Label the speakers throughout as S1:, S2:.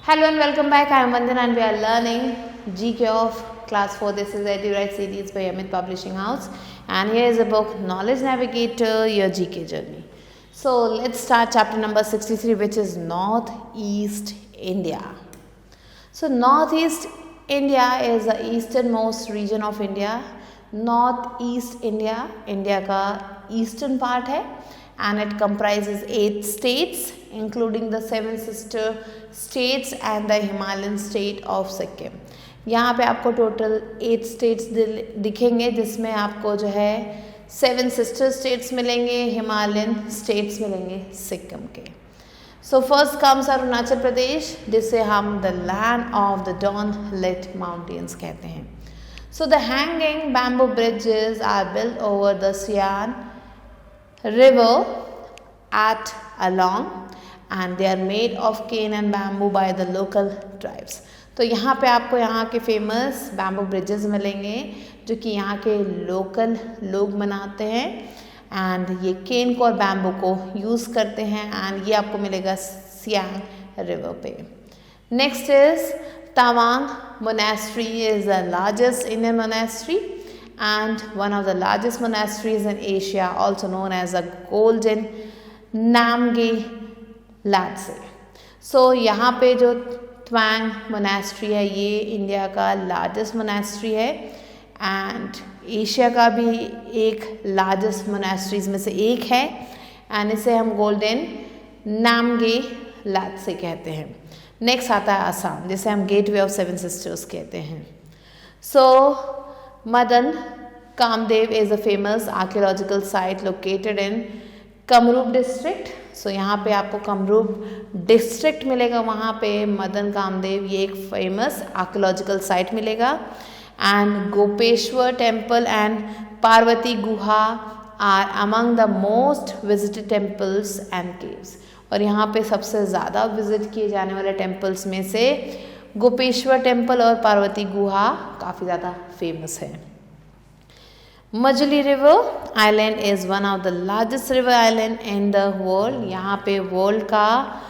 S1: Hello and welcome back. I am Vandana and we are learning GK of Class 4. This is EduWrite series by Amit Publishing House. And here is a book, Knowledge Navigator, Your GK Journey. So let's start chapter number 63, which is Northeast India. So Northeast India is the easternmost region of India. Northeast India, India का eastern part है. And it comprises 8 states including the 7 sister states and the Himalayan state of Sikkim. यहाँ पे आपको total 8 states दिखेंगे जिसमें आपको जो है 7 sister states मिलेंगे, हिमालयन states मिलेंगे सिक्किम के. So first comes Arunachal Pradesh जिसे हम the land of the dawn lit mountains कहते हैं. So the hanging bamboo bridges are built over the Sian river at along and they are made of cane and bamboo by the local tribes. तो यहाँ पे आपको यहाँ के famous bamboo bridges मिलेंगे जो कि यहाँ के लोकल लोग बनाते हैं एंड ये केन को और बैम्बू को यूज़ करते हैं एंड ये आपको मिलेगा सियांग रिवर पे. Next is Tawang monastery is the largest Indian monastery and one of the largest monasteries in Asia, also known as the Golden Namge Latse. So यहाँ पे जो त्वांग मोनेस्ट्री है ये इंडिया का लार्जेस्ट मोनेस्ट्री है एंड एशिया का भी एक लार्जेस्ट मोनेस्ट्रीज में से एक है एंड इसे हम गोल्डन नामगे लात्से कहते हैं. नेक्स्ट आता है असम जिसे हम गेटवे ऑफ 7 सिस्टर्स कहते हैं. So Madan Kamdev is a famous archaeological site located in Kamrup district. So यहाँ पे आपको कमरूप डिस्ट्रिक्ट मिलेगा, वहाँ पे मदन कामदेव ये एक फेमस आर्कियोलॉजिकल साइट मिलेगा. And Gopeshwar temple and Parvati Guha are among the most visited temples and caves. और यहाँ पे सबसे ज़्यादा विजिट किए जाने वाले टेम्पल्स में से गोपेश्वर टेम्पल और पार्वती गुहा काफ़ी ज़्यादा फेमस है. Majuli river island is one of the largest river island in the world. यहाँ पे वर्ल्ड का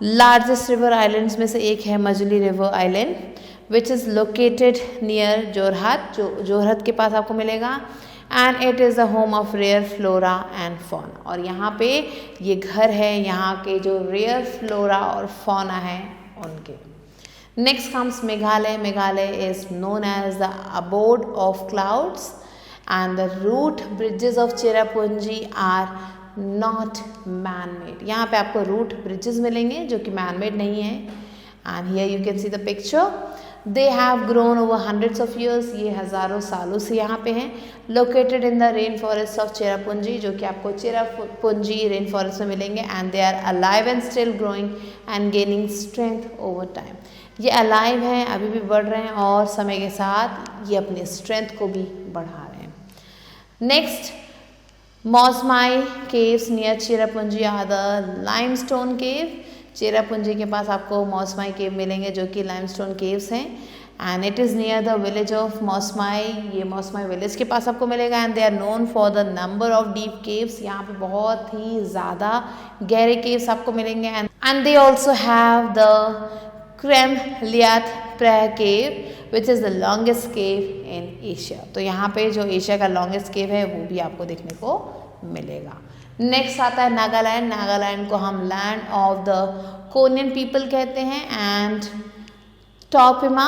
S1: लार्जेस्ट रिवर आइलैंड्स में से एक है Majuli river island which is located near Jorhat, जो जोरहाट के पास आपको मिलेगा. And it is the home of rare flora and fauna. और यहाँ पे ये घर है यहाँ के जो रेयर फ्लोरा और फौना है उनके. Next comes Meghalaya. Meghalaya is known as the abode of clouds and the root bridges of Cherrapunji are not man-made. यहाँ पे आपको root bridges मिलेंगे जो कि man-made नहीं है. And here you can see the picture. They have grown over hundreds of years. ये हज़ारों सालों से यहाँ पे हैं. Located in the rainforest of Cherrapunji जो कि आपको Cherrapunji rainforest में मिलेंगे. And they are alive and still growing and gaining strength over time. ये अलाइव हैं, अभी भी बढ़ रहे हैं और समय के साथ ये अपने स्ट्रेंथ को भी बढ़ा रहे हैं. Next Mawsmai caves near Cherrapunji are the limestone cave. Cherrapunji के पास आपको मौसमाई केव मिलेंगे जो कि लाइमस्टोन केव्स हैं and it is near the village of Mawsmai. ये मौसमाई विलेज के पास आपको मिलेगा and they are known for the number of deep caves. यहाँ पे बहुत ही ज़्यादा गहरे केव्स आपको मिलेंगे and they also have the Krem Liat Prague Cave which is the longest cave in Asia. तो यहाँ पे जो एशिया का लॉन्गेस्ट केव है वो भी आपको देखने को मिलेगा. नेक्स्ट आता है नागालैंड. नागालैंड को हम land of the Konyak people कहते हैं and Touphema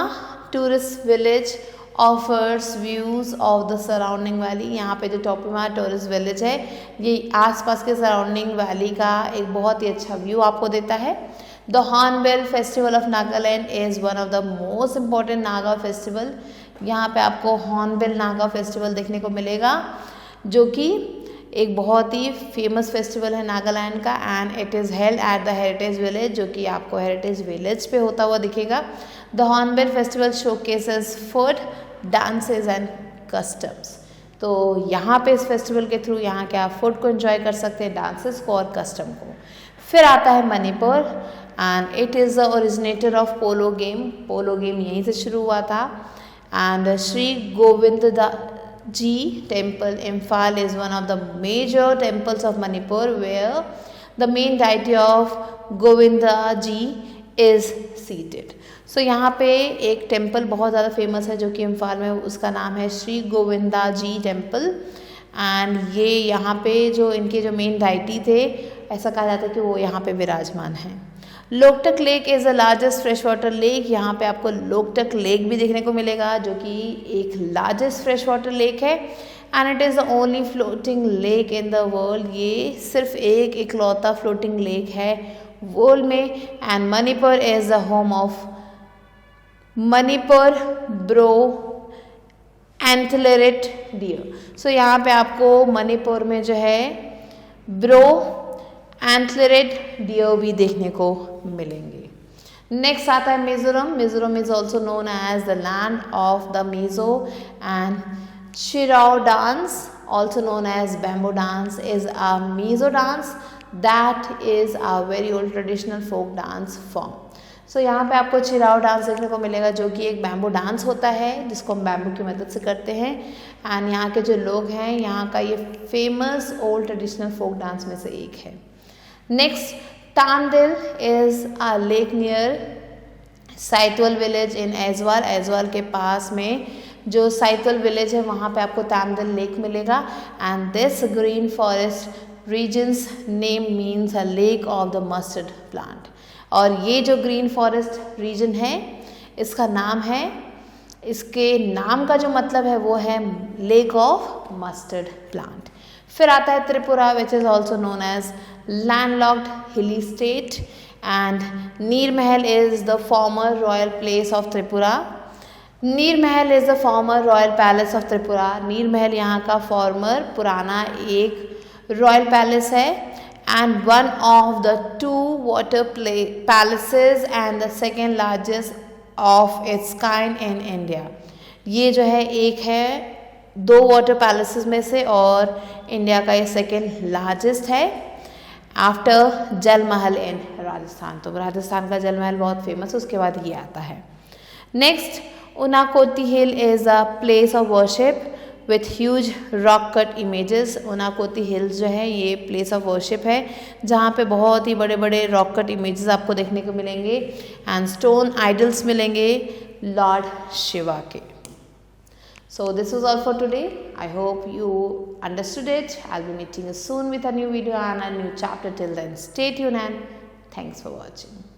S1: tourist village offers views of the surrounding valley. यहाँ पे जो टॉपिमा टूरिस्ट विलेज है ये आसपास के सराउंडिंग वैली का एक बहुत ही अच्छा व्यू आपको देता है. The Hornbill Festival of Nagaland is one of the most important Naga festival. यहाँ पे आपको Hornbill Naga Festival देखने को मिलेगा जो कि एक बहुत ही फेमस फेस्टिवल है नागालैंड का and it is held at the heritage village जो कि आपको हेरिटेज विलेज पे होता हुआ दिखेगा. The Hornbill Festival showcases food, dances and customs. तो यहाँ पे इस फेस्टिवल के थ्रू यहाँ के आप फूड को एंजॉय कर सकते हैं, डांसेस को और कस्टम को. फिर आता है Manipur and it is the originator of polo game. Polo game यहीं से शुरू हुआ था and Shri Govind ji temple Imphal is one of the major temples of Manipur where the main deity of Govinda ji is seated. So यहाँ पे एक टेम्पल बहुत ज़्यादा फेमस है जो कि इम्फाल में, उसका नाम है श्री गोविंदा जी टेम्पल। एंड ये यहाँ पे जो इनके जो मेन डाइटी थे, ऐसा कहा जाता है कि वो यहाँ पे विराजमान हैं। Loktak lake is the largest fresh water lake. यहाँ पे आपको लोकटक लेक भी देखने को मिलेगा जो कि एक लार्जेस्ट फ्रेश वाटर लेक है। And it is the only floating lake in the world. ये सिर्फ एक इकलौता फ्लोटिंग लेक है वर्ल्ड में। And Manipur is the home of Manipur brow antlered deer. So यहाँ पे आपको मणिपुर में जो है ब्रो एंटलरेट डियर भी देखने को मिलेंगे। नेक्स्ट आता है Mizoram. Mizoram is also known as the land of the Mizo. And Cheraw dance, also known as bamboo dance, is a Mizo dance that is a very old traditional folk dance form. So यहाँ पे आपको चिराओ dance देखने को मिलेगा जो कि एक बैम्बू डांस होता है जिसको हम बैम्बू की मदद से करते हैं। एंड यहाँ के जो लोग हैं, यहाँ का ये famous old traditional folk dance में से एक है। Next, Tamdil is a lake near Saitual village in Aizawl. Aizawl के पास में जो साइतवल विलेज है वहाँ पे आपको तांदिल लेक मिलेगा। And this green forest region's name means a lake of the mustard plant. और ये जो ग्रीन फॉरेस्ट रीजन है इसका नाम है, इसके नाम का जो मतलब है वो है लेक ऑफ मस्टर्ड प्लांट। फिर आता है Tripura which is also known as landlocked hilly state. And Neer Mahal is the former royal place of Tripura. Neer Mahal is the former royal palace of Tripura. Neer Mahal यहाँ का फॉर्मर पुराना एक रॉयल पैलेस है and one of the two water palaces and the second largest of its kind in India। ये जो है एक है दो वाटर पैलेसेस में से और इंडिया का ये सेकेंड लार्जेस्ट है आफ्टर जल महल इन राजस्थान। तो राजस्थान का जल महल बहुत फेमस है, उसके बाद ये आता है। Next, Unakoti hill is a place of worship with huge rock cut images. Unakoti hills जो है ये प्लेस ऑफ वर्शिप है जहाँ पे बहुत ही बड़े बड़े रॉक कट इमेजेस आपको देखने को मिलेंगे एंड स्टोन आइडल्स मिलेंगे लॉर्ड शिवा के। So this was all for today. I hope you understood it. I will be meeting you soon with a new video and a new chapter. Till then stay tuned and thanks for watching.